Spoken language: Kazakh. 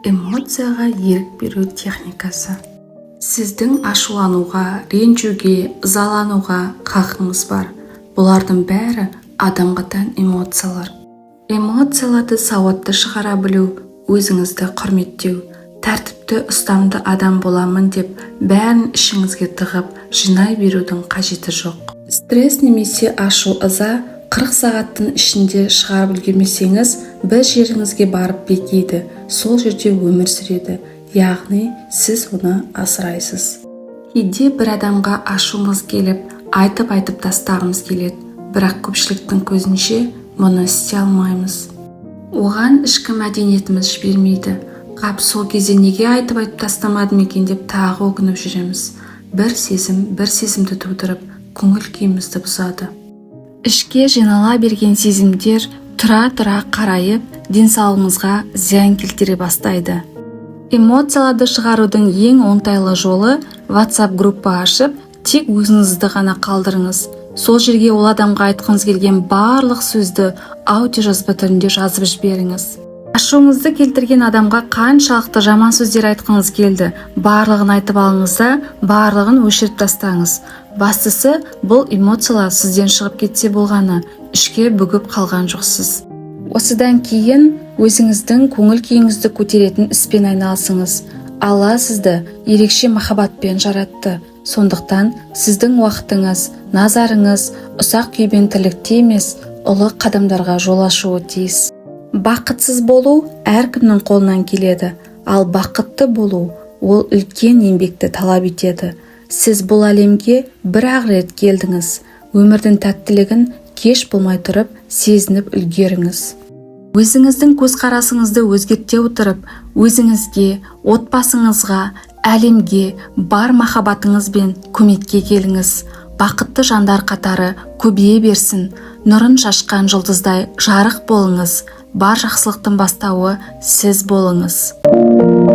эмоцияға ерік беру техникасы. Сіздің ашулануға, ренжуге, ызалануға хақыңыз бар. Бұлардың бәрі адамға тән эмоциялар. Эмоцияларды сауатты шығара білу, өзіңізді құрметтеу, тәртіпті ұстамды адам боламын деп бәрін ішіңізге тығып, жинай берудің қажеті жоқ. Стресс немесе ашу-ыза 40 сағаттың ішінде шығарып үлгермесеңіз, бір жеріңізге барып бекиді, сол жерде өмір сүреді, яғни сіз оны асырайсыз. Кейде бір адамға ашуымыз келіп, айтып тастағымыз келеді, бірақ көпшіліктің көзінше мұны істей алмаймыз. Оған ішкі мәдениетіміз жібермейді. Қап, сол кезде неге айтып тастамадым екен деп тағы өкініп жүреміз. Бір сезімді тудырып, көңіл күйімізді бұзады. Ішке жинала берген сезімдер тұра қарайып, денсаулығымызға зиян келтіре бастайды. Эмоцияларды шығарудың ең оңтайлы жолы WhatsApp группа ашып, тек өзіңізді ғана қалдырыңыз. Сол жерге ол адамға айтқыңыз келген барлық сөзді аудиожазба түрінде жазып жіберіңіз. Ашуыңызды келтірген адамға қаншалықты жаман сөздер айтқыңыз келді, барлығын айтып алыңыз да, барлығын өшіріп тастаңыз. Бастысы, бұл эмоциялар сізден шығып кетсе болғаны, ішке бүгіп қалған жоқсыз. Осыдан кейін өзіңіздің көңіл күйіңізді көтеретін іспен айналысыңыз. Алла сізді ерекше махаббатпен жаратты. Сондықтан сіздің уақытыңыз, назарыңыз ұсақ күйбеңділікте емес, ұлы қадамдарға жол ашуы тиіс. Бақытсыз болу әркімнің қолынан келеді, ал бақытты болу ол үлкен еңбекті талап етеді. Сіз бұл әлемге бір-ақ рет келдіңіз. Өмірдің тәттілігін кеш болмай тұрып, сезініп үлгеріңіз. Өзіңіздің көзқарасыңызды өзгерте отырып, өзіңізге, отбасыңызға, әлемге бар махаббатыңызбен көмекке келіңіз. Бақытты жандар қатары көбейе берсін. Нұрын шашқан жұлдыздай жарық болыңыз. Бар жақсылықтың бастауы сіз болыңыз.